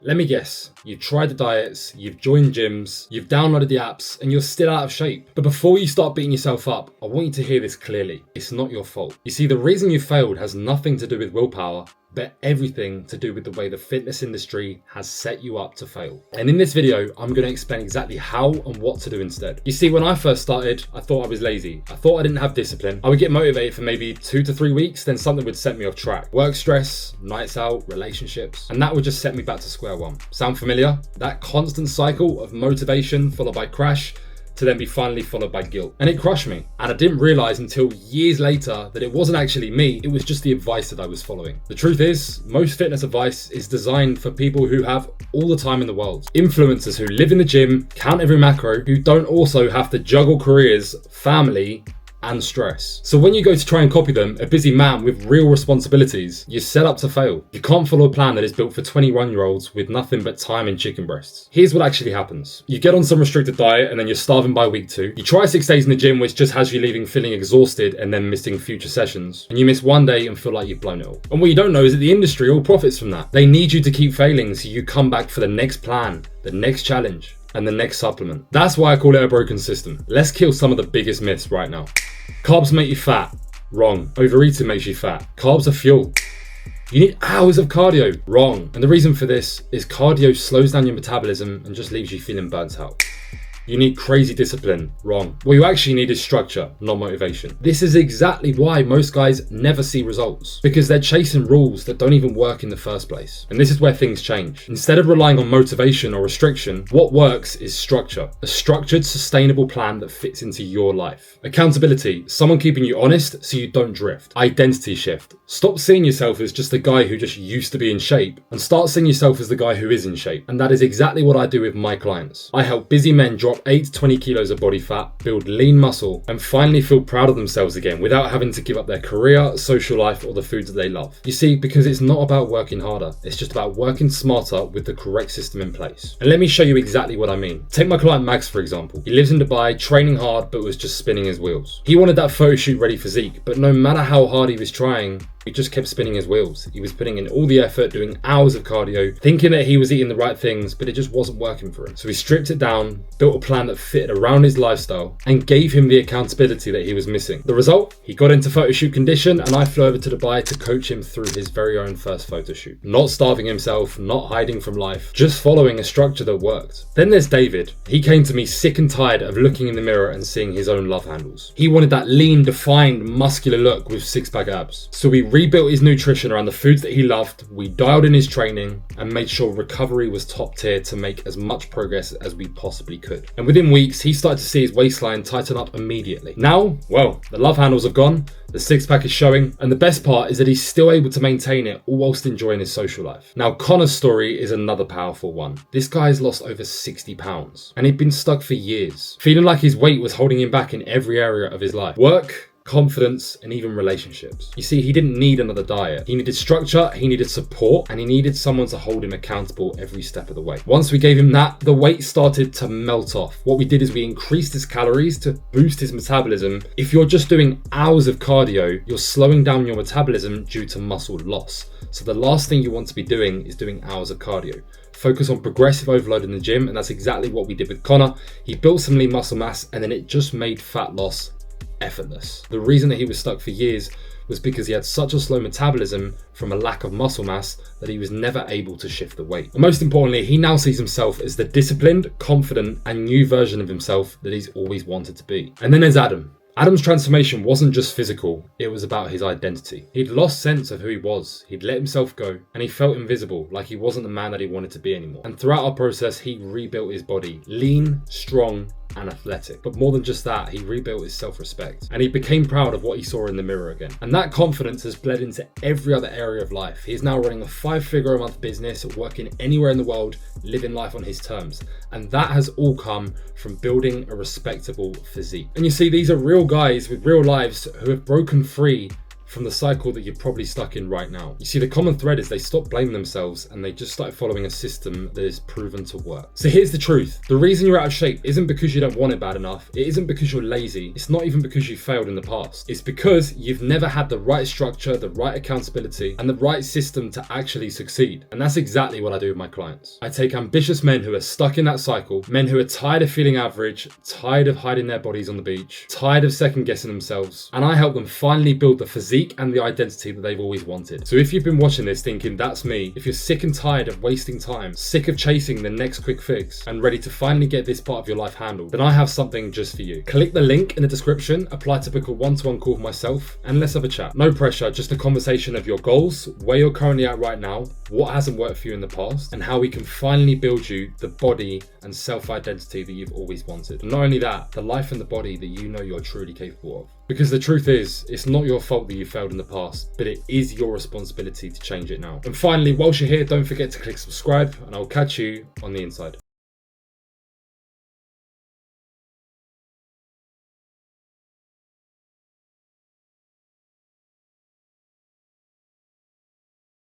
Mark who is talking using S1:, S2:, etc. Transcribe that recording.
S1: Let me guess, you've tried the diets, you've joined gyms, you've downloaded the apps, and you're still out of shape. But before you start beating yourself up, I want you to hear this clearly. It's not your fault. You see, the reason you failed has nothing to do with willpower, but everything to do with the way the fitness industry has set you up to fail. And in this video, I'm going to explain exactly how and what to do instead. You see, when I first started, I thought I was lazy. I thought I didn't have discipline. I would get motivated for maybe 2 to 3 weeks, then something would set me off track. Work stress, nights out, relationships, and that would just set me back to square one. Sound familiar? That constant cycle of motivation followed by crash, to then be finally followed by guilt. And it crushed me. And I didn't realize until years later that it wasn't actually me, it was just the advice that I was following. The truth is, most fitness advice is designed for people who have all the time in the world. Influencers who live in the gym, count every macro, who don't also have to juggle careers, family, and stress. So when you go to try and copy them, a busy man with real responsibilities, you're set up to fail. You can't follow a plan that is built for 21-year-olds with nothing but time and chicken breasts. Here's what actually happens. You get on some restricted diet and then you're starving by week 2. You try 6 days in the gym, which just has you leaving feeling exhausted and then missing future sessions. And you miss 1 day and feel like you've blown it all. And what you don't know is that the industry all profits from that. They need you to keep failing so you come back for the next plan, the next challenge, and the next supplement. That's why I call it a broken system. Let's kill some of the biggest myths right now. Carbs make you fat. Wrong. Overeating makes you fat. Carbs are fuel. You need hours of cardio. Wrong. And the reason for this is cardio slows down your metabolism and just leaves you feeling burnt out. You need crazy discipline. Wrong. What you actually need is structure, not motivation. This is exactly why most guys never see results, because they're chasing rules that don't even work in the first place. And this is where things change. Instead of relying on motivation or restriction, what works is structure. A structured, sustainable plan that fits into your life. Accountability, someone keeping you honest so you don't drift. Identity shift. Stop seeing yourself as just the guy who just used to be in shape and start seeing yourself as the guy who is in shape. And that is exactly what I do with my clients. I help busy men drop 8 to 20 kilos of body fat, build lean muscle, and finally feel proud of themselves again without having to give up their career, social life, or the foods that they love. You see, because it's not about working harder, it's just about working smarter with the correct system in place. And let me show you exactly what I mean. Take my client Max, for example. He lives in Dubai, training hard, but was just spinning his wheels. He wanted that photo shoot ready physique, but no matter how hard he was trying, he just kept spinning his wheels. He was putting in all the effort, doing hours of cardio, thinking that he was eating the right things, but it just wasn't working for him. So he stripped it down, built a plan that fitted around his lifestyle, and gave him the accountability that he was missing. The result? He got into photo shoot condition, and I flew over to Dubai to coach him through his very own first photo shoot. Not starving himself, not hiding from life, just following a structure that worked. Then there's David. He came to me sick and tired of looking in the mirror and seeing his own love handles. He wanted that lean, defined, muscular look with 6-pack abs. So we rebuilt his nutrition around the foods that he loved, we dialed in his training, and made sure recovery was top tier to make as much progress as we possibly could. And within weeks, he started to see his waistline tighten up immediately. Now, well, the love handles have gone, the 6-pack is showing, and the best part is that he's still able to maintain it all whilst enjoying his social life. Now, Connor's story is another powerful one. This guy's lost over 60 pounds, and he'd been stuck for years, feeling like his weight was holding him back in every area of his life. Work, confidence, and even relationships. You see, he didn't need another diet. He needed structure, he needed support, and he needed someone to hold him accountable every step of the way. Once we gave him that, the weight started to melt off. What we did is we increased his calories to boost his metabolism. If you're just doing hours of cardio, you're slowing down your metabolism due to muscle loss. So the last thing you want to be doing is doing hours of cardio. Focus on progressive overload in the gym, and that's exactly what we did with Connor. He built some lean muscle mass, and then it just made fat loss effortless. The reason that he was stuck for years was because he had such a slow metabolism from a lack of muscle mass that he was never able to shift the weight. And most importantly, he now sees himself as the disciplined, confident, and new version of himself that he's always wanted to be. And then there's Adam. Adam's transformation wasn't just physical, it was about his identity. He'd lost sense of who he was, he'd let himself go, and he felt invisible, like he wasn't the man that he wanted to be anymore. And throughout our process, he rebuilt his body, lean, strong, and athletic. But more than just that, he rebuilt his self-respect, and he became proud of what he saw in the mirror again. And that confidence has bled into every other area of life. He is now running a 5-figure a month business, working anywhere in the world, living life on his terms. And that has all come from building a respectable physique. And you see, these are real guys with real lives who have broken free from the cycle that you're probably stuck in right now. You see, the common thread is they stopped blaming themselves and they just started following a system that is proven to work. So here's the truth. The reason you're out of shape isn't because you don't want it bad enough. It isn't because you're lazy. It's not even because you failed in the past. It's because you've never had the right structure, the right accountability, and the right system to actually succeed. And that's exactly what I do with my clients. I take ambitious men who are stuck in that cycle, men who are tired of feeling average, tired of hiding their bodies on the beach, tired of second guessing themselves, and I help them finally build the physique and the identity that they've always wanted. So if you've been watching this thinking that's me, if you're sick and tired of wasting time, sick of chasing the next quick fix, and ready to finally get this part of your life handled, then I have something just for you. Click the link in the description, apply to book a one-to-one call with myself, and let's have a chat. No pressure, just a conversation of your goals, where you're currently at right now, what hasn't worked for you in the past, and how we can finally build you the body and self-identity that you've always wanted. And not only that, the life and the body that you know you're truly capable of. Because the truth is, it's not your fault that you failed in the past, but it is your responsibility to change it now. And finally, whilst you're here, don't forget to click subscribe, and I'll catch you on the inside.